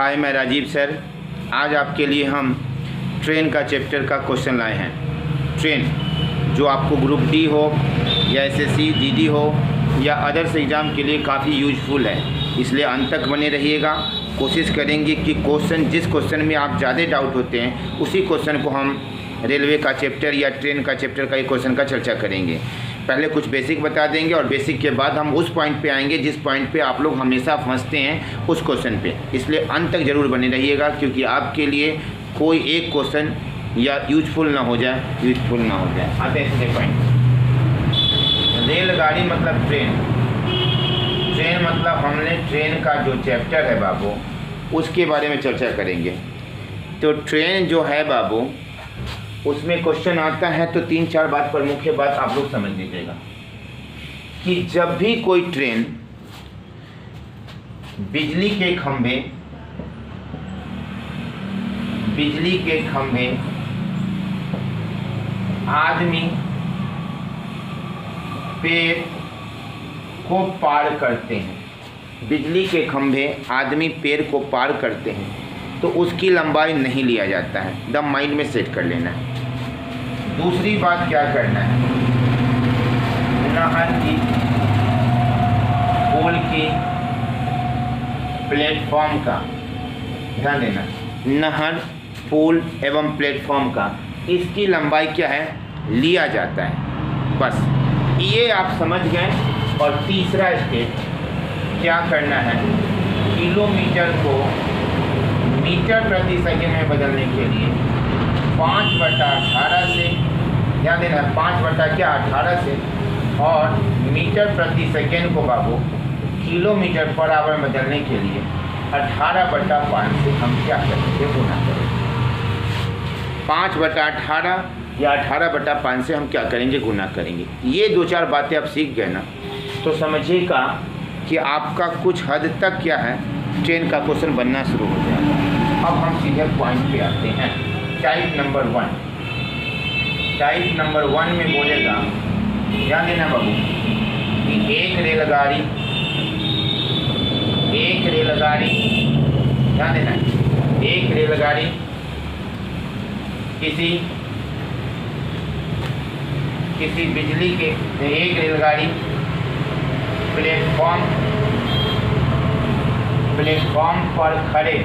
हाय, मैं राजीव सर। आज आपके लिए हम ट्रेन का चैप्टर का क्वेश्चन लाए हैं। ट्रेन जो आपको ग्रुप डी हो या एसएससी, जीडी हो या अदर्स एग्ज़ाम के लिए काफ़ी यूजफुल है, इसलिए अंत तक बने रहिएगा। कोशिश करेंगे कि जिस क्वेश्चन में आप ज़्यादा डाउट होते हैं उसी क्वेश्चन को हम रेलवे का चैप्टर या ट्रेन का चैप्टर का एक क्वेश्चन का चर्चा करेंगे। पहले कुछ बेसिक बता देंगे और बेसिक के बाद हम उस पॉइंट पे आएंगे जिस पॉइंट पे आप लोग हमेशा फंसते हैं उस क्वेश्चन पे, इसलिए अंत तक ज़रूर बने रहिएगा क्योंकि आपके लिए कोई एक क्वेश्चन या यूजफुल ना हो जाए। आते हैं इसके पॉइंट। रेलगाड़ी मतलब ट्रेन मतलब हमने ट्रेन का जो चैप्टर है बाबू उसके बारे में चर्चा करेंगे। तो ट्रेन जो है बाबू उसमें क्वेश्चन आता है तो 3-4 बात पर मुख्य बात आप लोग समझ लीजिएगा कि जब भी कोई ट्रेन बिजली के खंभे आदमी पेड़ को पार करते हैं, बिजली के खंभे आदमी पेड़ को पार करते हैं तो उसकी लंबाई नहीं लिया जाता है। द माइंड में सेट कर लेना है। दूसरी बात क्या करना है, नहर की, पुल की, प्लेटफॉर्म का ध्यान देना। नहर, पुल एवं प्लेटफॉर्म का इसकी लंबाई क्या है, लिया जाता है। बस ये आप समझ गए। और तीसरा स्टेप क्या करना है, किलोमीटर को मीटर प्रति सेकंड में बदलने के लिए 5/18 से, ध्यान देना 5/18 से, और मीटर प्रति सेकंड को बाबू किलोमीटर पर आवर बदलने के लिए 18/5 से हम क्या करेंगे, गुना करेंगे। 5/18 या 18/5 से हम क्या करेंगे, गुना करेंगे। ये 2-4 बातें आप सीख गए ना तो समझिएगा कि आपका कुछ हद तक क्या है, ट्रेन का क्वेश्चन बनना शुरू हो जाएगा। अब हम सीधे पॉइंट पे आते हैं। टाइप नंबर 1 में बोलेगा, ध्यान देना बाबू, कि एक रेलगाड़ी, ध्यान देना, एक रेलगाड़ी किसी बिजली के, एक रेलगाड़ी प्लेटफॉर्म पर खड़े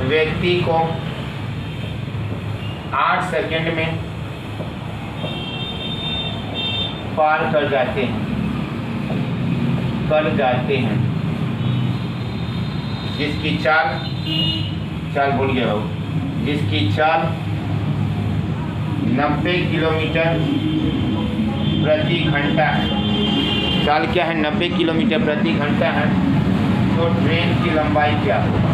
व्यक्ति को 8 सेकंड में पार कर जाते हैं, जिसकी चाल बोल गया हो, जिसकी चाल 90 किलोमीटर प्रति घंटा है। चाल क्या है, 90 किलोमीटर प्रति घंटा है। तो ट्रेन की लंबाई क्या होगा,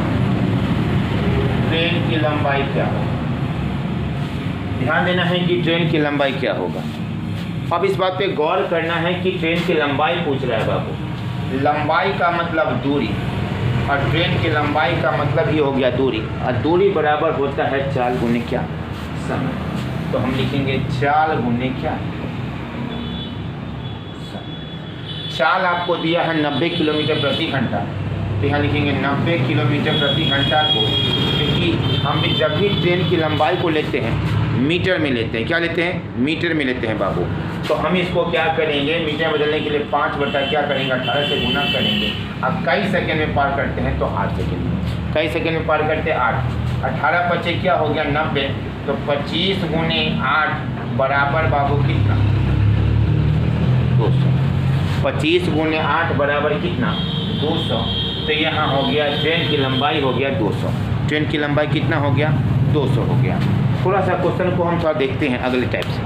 ध्यान देना है कि ट्रेन की लंबाई क्या होगा। अब इस बात पे गौर करना है कि ट्रेन की लंबाई पूछ रहा है बाबू। लंबाई का मतलब दूरी और ट्रेन की लंबाई का मतलब ही हो गया दूरी, और दूरी बराबर होता है चाल गुने क्या, समय। तो हम लिखेंगे चाल गुने क्या, चाल आपको दिया है 90 किलोमीटर प्रति घंटा, तो यहाँ लिखेंगे 90 किलोमीटर प्रति घंटा को, क्योंकि हम जब भी ट्रेन की लंबाई को लेते हैं मीटर में लेते हैं। क्या लेते हैं, मीटर में लेते हैं बाबू। तो हम इसको क्या करेंगे, मीटर में बदलने के लिए 5/18 से गुना करेंगे। अब कई सेकंड में पार करते हैं तो 8 सेकंड में, कई सेकंड में पार करते हैं 8, 18/5 क्या हो गया 90, तो 25 × 8 बराबर बाबू कितना, 200। 25 × 8 बराबर कितना, 200। तो यहाँ हो गया ट्रेन की लंबाई हो गया 200। ट्रेन की लंबाई कितना हो गया, 200 हो गया। थोड़ा सा क्वेश्चन को हम थोड़ा देखते हैं अगले टाइप से।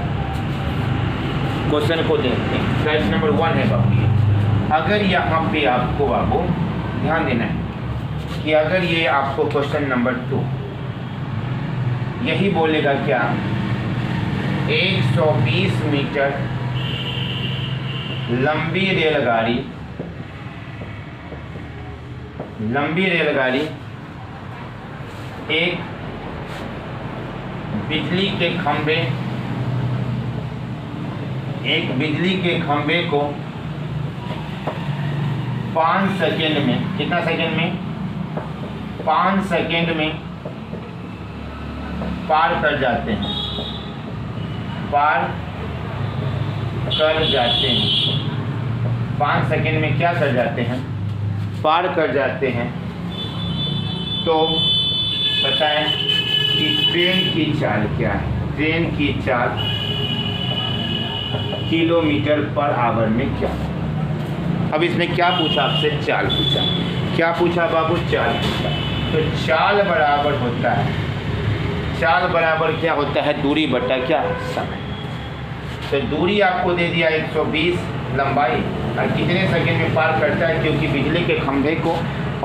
क्वेश्चन को देखते हैं। टाइप नंबर 1 है बाबू। अगर यहाँ पे आपको बाबू ध्यान देना है कि अगर ये आपको क्वेश्चन नंबर 2 यही बोलेगा क्या, 120 मीटर लंबी रेलगाड़ी एक बिजली के खंभे एक बिजली के खंभे को 5 सेकेंड में, कितना सेकेंड में, 5 सेकेंड में पार कर जाते हैं, पार कर जाते हैं, 5 सेकेंड में क्या कर जाते हैं, पार कर जाते हैं। तो बताएं कि ट्रेन की चाल क्या है। ट्रेन की चाल किलोमीटर पर आवर में क्या है। अब इसमें क्या पूछा आपसे, चाल पूछा। क्या पूछा बाबू, चाल पूछा। तो चाल बराबर होता है, चाल बराबर क्या होता है, दूरी बटा क्या, समय। तो दूरी आपको दे दिया 120, लंबाई और कितने सेकंड में पार करता है, क्योंकि बिजली के खंभे को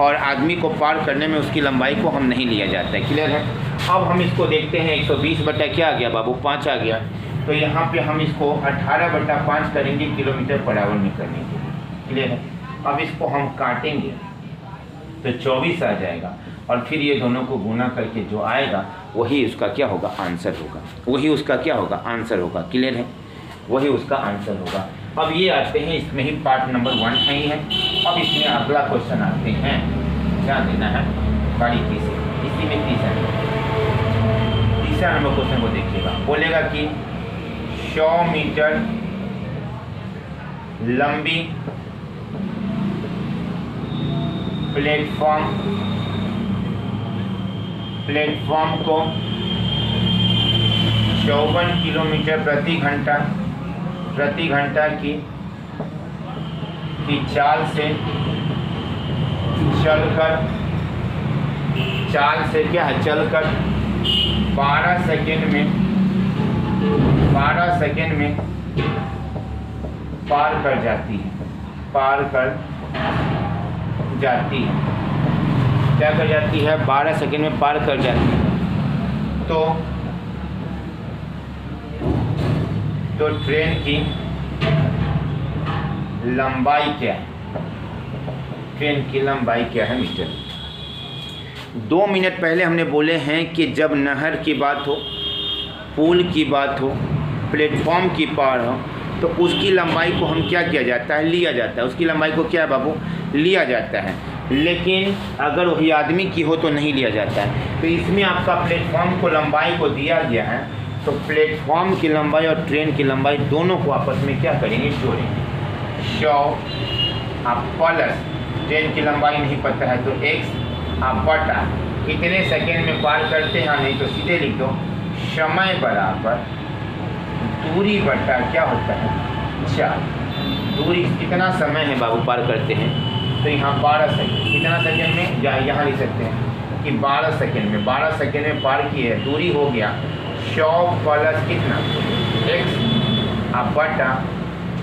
और आदमी को पार करने में उसकी लंबाई को हम नहीं लिया जाता है। क्लियर है। अब हम इसको देखते हैं, 120 बटा क्या आ गया बाबू, 5 आ गया। तो यहाँ पे हम इसको 18 बटा 5 करेंगे किलोमीटर पर आवर में करने के लिए। क्लियर है। अब इसको हम काटेंगे तो 24 आ जाएगा और फिर ये दोनों को गुना करके जो आएगा वही उसका क्या होगा, आंसर होगा। वही उसका क्या होगा, आंसर होगा। क्लियर है, वही उसका आंसर होगा। अब ये आते हैं, इसमें ही पार्ट नंबर 1 है ही है। अब इसमें अगला क्वेश्चन आते हैं, ध्यान देना है बारीकी से। इसी में तीसरा नंबर क्वेश्चन को देखिएगा। बोलेगा कि 100 मीटर लंबी प्लेटफॉर्म को 54 किलोमीटर प्रति घंटा की चाल से चलकर 12 सेकेंड में पार कर जाती है। क्या कर जाती है, 12 सेकेंड में पार कर जाती है। तो ट्रेन की लंबाई क्या है, ट्रेन की लंबाई क्या है मीटर। 2 मिनट पहले हमने बोले हैं कि जब नहर की बात हो, पुल की बात हो, प्लेटफॉर्म की पार हो, तो उसकी लंबाई को हम क्या किया जाता है, लिया जाता है। उसकी लंबाई को क्या है बाबू, लिया जाता है। लेकिन अगर वही आदमी की हो तो नहीं लिया जाता है। तो इसमें आपका प्लेटफॉर्म को लंबाई को दिया गया है, तो प्लेटफॉर्म की लंबाई और ट्रेन की लंबाई दोनों को आपस में क्या करेंगे, जोड़ेंगे। 100 आप प्लस ट्रेन की लंबाई नहीं पता है तो x आप बटा कितने सेकेंड में पार करते हैं, नहीं तो सीधे लिख दो समय बराबर दूरी बटा क्या होता है, चाल। दूरी कितना समय है बाबू पार करते हैं, तो यहाँ 12 सेकेंड, कितना सेकेंड में, या यहाँ लिख सकते हैं कि 12 सेकेंड में, 12 सेकेंड में पार की है। दूरी हो गया 100 प्लस कितना x आप बटा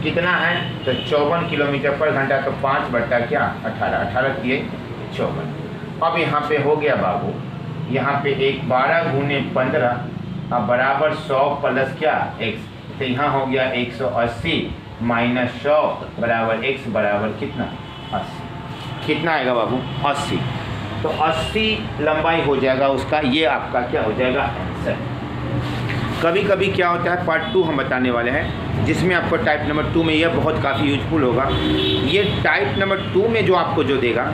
कितना है, तो 54 किलोमीटर पर घंटा, तो 5 बटा क्या 18 किए 54। अब यहाँ पे हो गया बाबू, यहाँ पे 12 गुने 15 अब बराबर 100 प्लस क्या x, तो यहाँ हो गया 180 माइनस 100 बराबर x बराबर कितना 80। कितना आएगा बाबू 80। तो 80 लंबाई हो जाएगा उसका, ये आपका क्या हो जाएगा आंसर। कभी कभी क्या होता है, पार्ट 2 हम बताने वाले हैं, जिसमें आपको टाइप नंबर 2 में यह बहुत काफ़ी यूजफुल होगा। ये टाइप नंबर 2 में जो आपको जो देगा,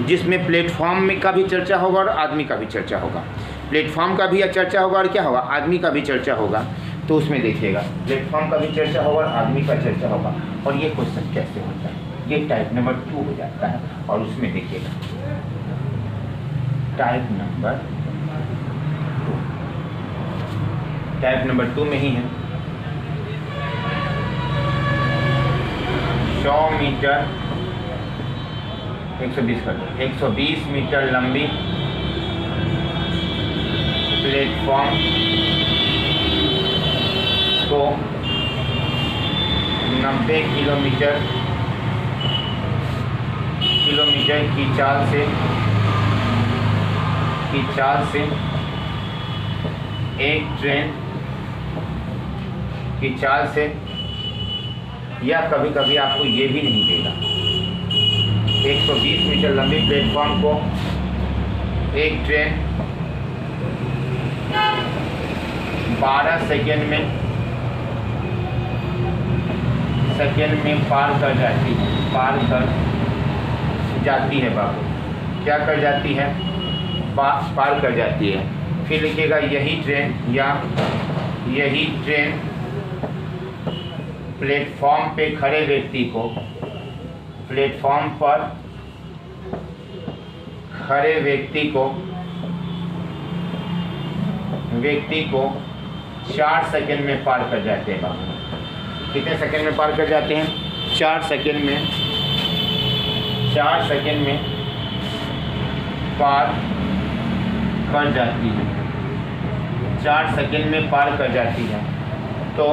जिसमें प्लेटफॉर्म में का भी चर्चा होगा और आदमी का भी चर्चा होगा। प्लेटफॉर्म का भी चर्चा होगा और क्या होगा, आदमी का भी चर्चा होगा। तो उसमें देखिएगा प्लेटफॉर्म का भी चर्चा होगा और आदमी का चर्चा होगा। और ये क्वेश्चन कैसे होता है, ये टाइप नंबर 2 हो जाता है। और उसमें देखिएगा टाइप नंबर 2 में ही है। 100 मीटर 120 कर दो, 120 मीटर लंबी प्लेटफॉर्म को 90 किलोमीटर की चाल से एक ट्रेन की चाल से, या कभी कभी आपको ये भी नहीं देगा, 120 मीटर लंबी प्लेटफॉर्म को एक ट्रेन 12 सेकेंड में सेकेंड में पार कर जाती है, पार कर जाती है बाबू, क्या कर जाती है, पार कर जाती है। फिर लिखिएगा यही ट्रेन या यही ट्रेन प्लेटफॉर्म पे खड़े व्यक्ति को, प्लेटफॉर्म पर खड़े व्यक्ति को 4 सेकंड में पार कर जाते हैं बाबू। कितने सेकंड में पार कर जाते हैं? 4 सेकंड में, 4 सेकंड में पार कर जाती है, 4 सेकंड में पार कर जाती है। तो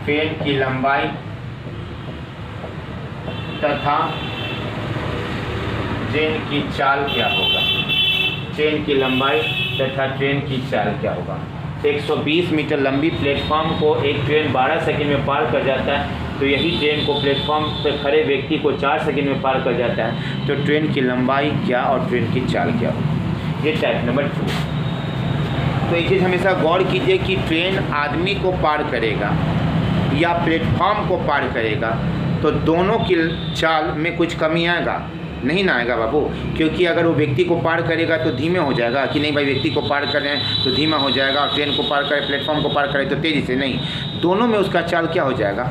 ट्रेन की लंबाई तथा ट्रेन की चाल क्या होगा? ट्रेन की लंबाई तथा ट्रेन की चाल क्या होगा? 120 मीटर लंबी प्लेटफॉर्म को एक ट्रेन 12 सेकंड में पार कर जाता है, तो यही ट्रेन को प्लेटफॉर्म पर खड़े व्यक्ति को 4 सेकंड में पार कर जाता है। तो ट्रेन की लंबाई क्या और ट्रेन की चाल क्या होगी? ये टाइप नंबर 2। तो एक चीज़ हमेशा गौर कीजिए कि ट्रेन आदमी को पार करेगा या प्लेटफॉर्म को पार करेगा, तो दोनों की चाल में कुछ कमी आएगा? नहीं ना आएगा बाबू, क्योंकि अगर वो व्यक्ति को पार करेगा तो धीमे हो जाएगा कि नहीं भाई, व्यक्ति को पार करें तो धीमा हो जाएगा, और ट्रेन को पार करें, प्लेटफॉर्म को पार करें तो तेज़ी से नहीं, दोनों में उसका चाल क्या हो जाएगा?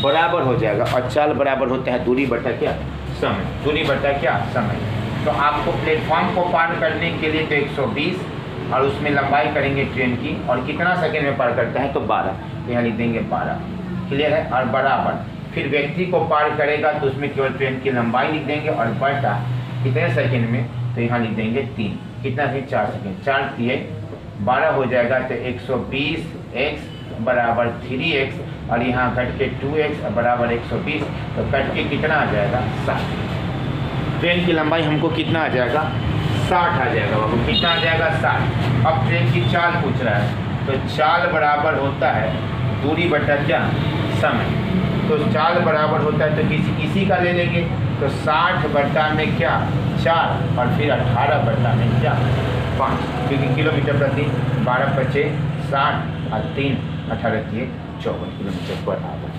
बराबर हो जाएगा। और चाल बराबर होता है दूरी बटा क्या? समय। दूरी बटा क्या? समय। तो आपको प्लेटफॉर्म को पार करने के लिए तो 120 और उसमें लंबाई करेंगे ट्रेन की, और कितना सेकेंड में पार करता है? तो 12, यहाँ लिख देंगे 12। क्लियर है? और बराबर फिर व्यक्ति को पार करेगा तो उसमें केवल ट्रेन की लंबाई लिख देंगे, और बटा कितने सेकंड में? तो यहाँ लिख देंगे 3। कितना है? 4 सेकंड। 4 दिए 12 हो जाएगा, तो 120x बराबर 3x, और यहाँ कट के 2x बराबर 120, तो कट के कितना आ जाएगा? 60। ट्रेन की लंबाई हमको कितना आ जाएगा? 60 आ जाएगा बाबू। कितना आ जाएगा? 60। अब ट्रेन की चाल पूछ रहा है, तो चाल बराबर होता है दूरी बटा क्या? समय। तो चाल बराबर होता है तो इसी का ले लेंगे, तो 60 बटा में क्या? 4, और फिर 18 बटा में क्या? 5, क्योंकि किलोमीटर प्रति 12 बचे 60 और 3 18 किए 54 किलोमीटर पर आवर।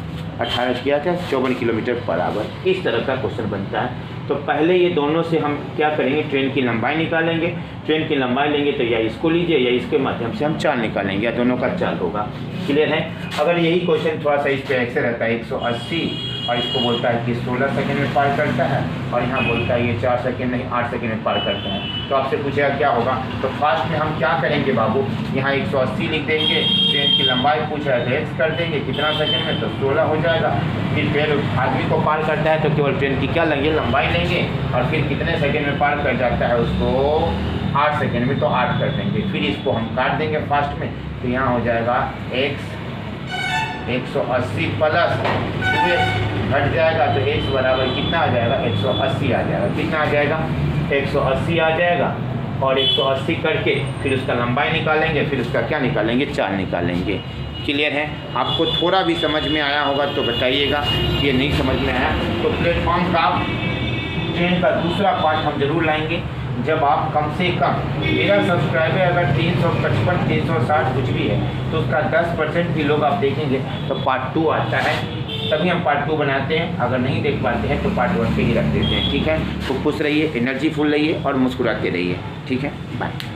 18 किया था 54 किलोमीटर पर आवर। इस तरह का क्वेश्चन बनता है। तो पहले ये दोनों से हम क्या करेंगे? ट्रेन की लंबाई निकालेंगे। ट्रेन की लंबाई लेंगे तो या इसको लीजिए या इसके माध्यम से हम चाल निकालेंगे, या दोनों का चाल होगा। क्लियर है? अगर यही क्वेश्चन थोड़ा सा इस पे ऐसे रहता है 180, और इसको बोलता है कि 16 सेकंड में पार करता है, और यहाँ बोलता है ये 4 सेकंड नहीं 8 सेकंड में पार करता है, तो आपसे पूछेगा क्या होगा? तो फास्ट में हम क्या करेंगे बाबू? यहाँ 180 लिख देंगे, ट्रेन की लंबाई पूछ रहा है तो एक्स कर देंगे, कितना सेकंड में? तो 16 हो जाएगा। फिर आदमी को पार करता है तो केवल ट्रेन की क्या लेंगे? लंबाई लेंगे, और फिर कितने सेकंड में पार कर जाता है उसको? 8 सेकंड में, तो 8 कर देंगे। फिर इसको हम काट देंगे फास्ट में, तो यहाँ हो जाएगा x 180 प्लस 2x घट जाएगा, तो x बराबर कितना आ जाएगा? 180 आ जाएगा। कितना आ जाएगा? 180 आ जाएगा, और 180 करके फिर उसका लंबाई निकालेंगे, फिर उसका क्या निकालेंगे? चाल निकालेंगे। क्लियर है? आपको थोड़ा भी समझ में आया होगा तो बताइएगा, ये नहीं समझ में आया तो प्लेटफॉर्म का ट्रेन का दूसरा पार्ट हम जरूर लाएंगे, जब आप कम से कम, मेरा सब्सक्राइबर अगर 355 360 कुछ भी है, तो उसका 10% भी लोग आप देखेंगे तो पार्ट 2 आता है, तभी हम पार्ट 2 बनाते हैं। अगर नहीं देख पाते हैं तो पार्ट 1 पे ही रख देते हैं। ठीक है? तो खुश रहिए, एनर्जीफुल रहिए और मुस्कुराते रहिए। ठीक है? बाय।